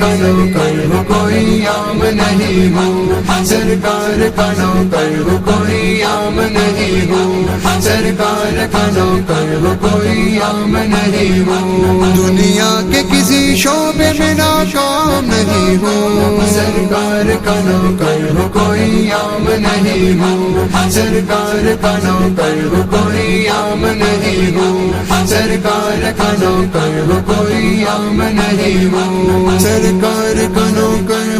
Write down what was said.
का नौकर हो कोई आम नहीं हो, सरकार का नौकर हो कोई आम नहीं हो, सरकार का नौकर हो कोई आम नहीं हो। दुनिया के किसी शोबे में नाकाम नहीं हो, सरकार का नौकर हो कोई आम नहीं हो, सरकार का नौकर हो कोई आम नहीं हो, सरकार का नौकर हो कोई आम नहीं हो, सरकार का नौकर